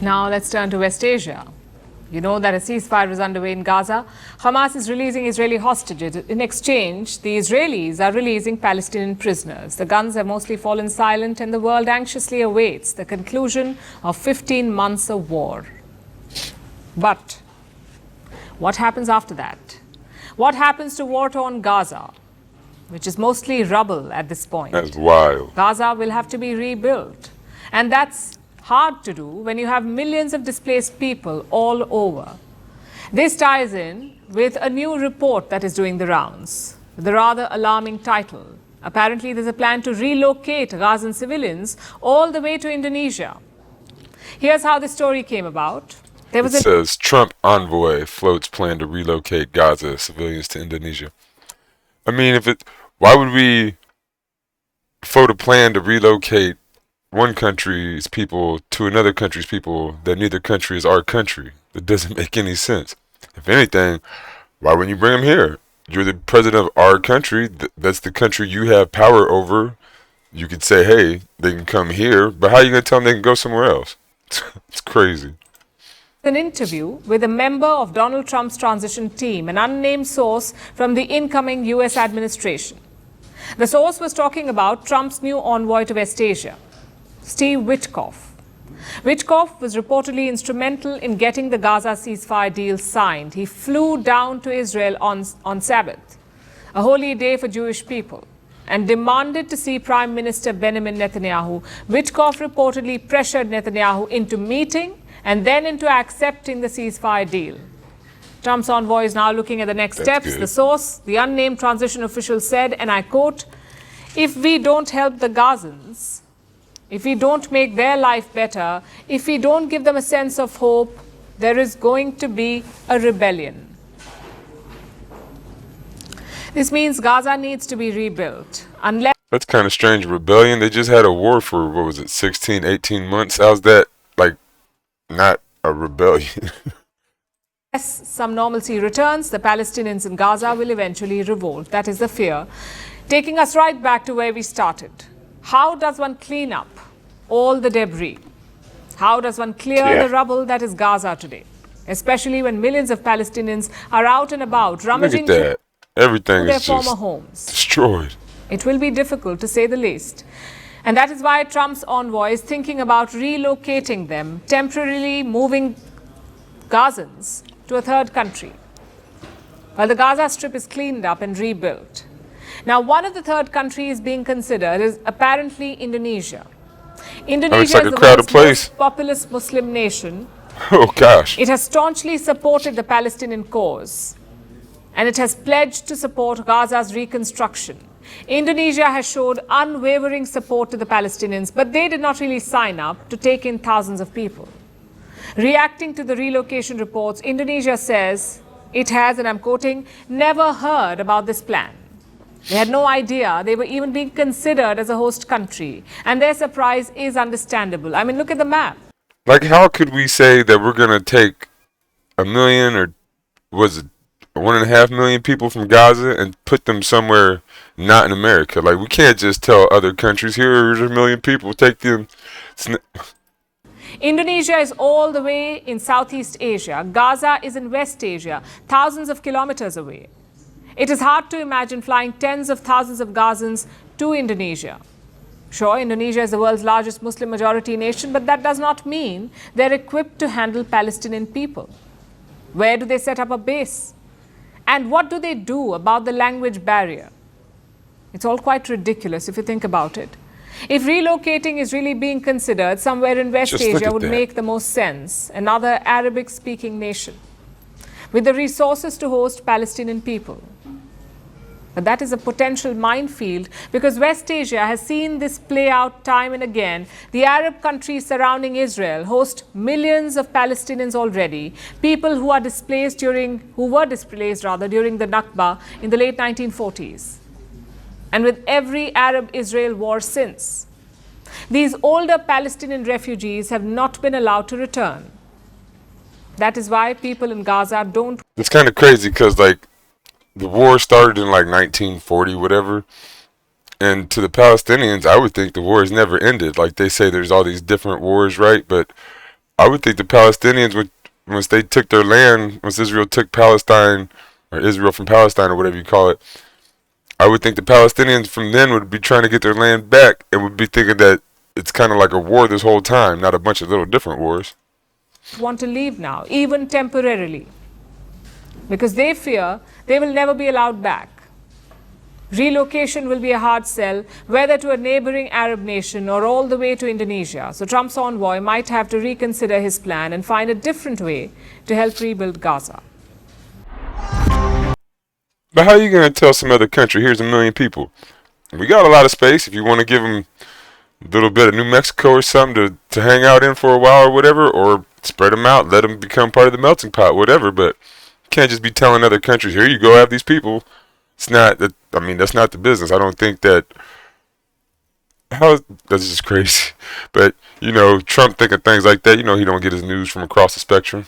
Now let's turn to West Asia. You know that a ceasefire is underway in Gaza. Hamas is releasing Israeli hostages. In exchange, the Israelis are releasing Palestinian prisoners. The guns have mostly fallen silent, and the world anxiously awaits the conclusion of 15 months of war. But what happens after that? What happens to war-torn Gaza, which is mostly rubble at this point? That's wild. Gaza will have to be rebuilt. And that's hard to do when you have millions of displaced people all over. This ties in with a new report that is doing the rounds, with a rather alarming title. Apparently, there's a plan to relocate Gazan civilians all the way to Indonesia. Here's how the story came about. It says Trump envoy floats plan to relocate Gaza civilians to Indonesia. I mean, why would we float a plan to relocate one country's people to another country's people that neither country is our country? It doesn't make any sense. If anything, why wouldn't you bring them here? You're the president of our country. That's the country you have power over. You could say, hey, they can come here, but how are you going to tell them they can go somewhere else? It's crazy. An interview with a member of Donald Trump's transition team, an unnamed source from the incoming U.S. administration. The source was talking about Trump's new envoy to West Asia, Steve Witkoff. Witkoff was reportedly instrumental in getting the Gaza ceasefire deal signed. He flew down to Israel on Sabbath, a holy day for Jewish people, and demanded to see Prime Minister Benjamin Netanyahu. Witkoff reportedly pressured Netanyahu into meeting and then into accepting the ceasefire deal. Trump's envoy is now looking at the next steps. Good. The source, the unnamed transition official, said, and I quote, "If we don't help the Gazans, if we don't make their life better, if we don't give them a sense of hope, there is going to be a rebellion." This means Gaza needs to be rebuilt. That's kind of strange. Rebellion? They just had a war for, 16, 18 months? How's that, not a rebellion? Unless some normalcy returns, the Palestinians in Gaza will eventually revolt. That is the fear. Taking us right back to where we started. How does one clean up all the debris? How does one clear the rubble that is Gaza today? Especially when millions of Palestinians are out and about rummaging through Everything their is former just homes. destroyed. It will be difficult, to say the least. And that is why Trump's envoy is thinking about relocating them, temporarily moving Gazans to a third country, while the Gaza Strip is cleaned up and rebuilt. Now, one of the third countries being considered is apparently Indonesia. Indonesia is the world's most populous Muslim nation. Oh, gosh. It has staunchly supported the Palestinian cause, and it has pledged to support Gaza's reconstruction. Indonesia has showed unwavering support to the Palestinians, but they did not really sign up to take in thousands of people. Reacting to the relocation reports, Indonesia says it has, and I'm quoting, never heard about this plan. They had no idea they were even being considered as a host country, and their surprise is understandable. I mean, look at the map. How could we say that we're going to take 1 million, or was it 1.5 million people from Gaza and put them somewhere not in America? We can't just tell other countries, here's 1 million people, take them. Indonesia is all the way in Southeast Asia. Gaza is in West Asia, thousands of kilometers away. It is hard to imagine flying tens of thousands of Gazans to Indonesia. Sure, Indonesia is the world's largest Muslim majority nation, but that does not mean they're equipped to handle Palestinian people. Where do they set up a base? And what do they do about the language barrier? It's all quite ridiculous if you think about it. If relocating is really being considered, somewhere in West Asia would make the most sense. Another Arabic-speaking nation with the resources to host Palestinian people. But that is a potential minefield, because West Asia has seen this play out time and again. The Arab countries surrounding Israel host millions of Palestinians already, people who were displaced during the Nakba in the late 1940s. And with every Arab-Israel war since, these older Palestinian refugees have not been allowed to return. That is why people in Gaza don't... It's kind of crazy because, the war started in 1940, whatever. And to the Palestinians, I would think the war has never ended. They say there's all these different wars, right? But I would think the Palestinians would, once they took their land, once Israel took Palestine, or Israel from Palestine, or whatever you call it, I would think the Palestinians from then would be trying to get their land back and would be thinking that it's kind of like a war this whole time, not a bunch of little different wars. Want to leave now, even temporarily, because they fear they will never be allowed back. Relocation will be a hard sell, whether to a neighboring Arab nation or all the way to Indonesia. So Trump's envoy might have to reconsider his plan and find a different way to help rebuild Gaza. But how are you going to tell some other country, here's 1 million people? We got a lot of space. If you want to give them a little bit of New Mexico or something to hang out in for a while or whatever, or spread them out, let them become part of the melting pot, whatever. But you can't just be telling other countries, here you go, have these people. It's not that. I mean, that's not the business. I don't think that. That's just crazy. But Trump thinking things like that. He don't get his news from across the spectrum.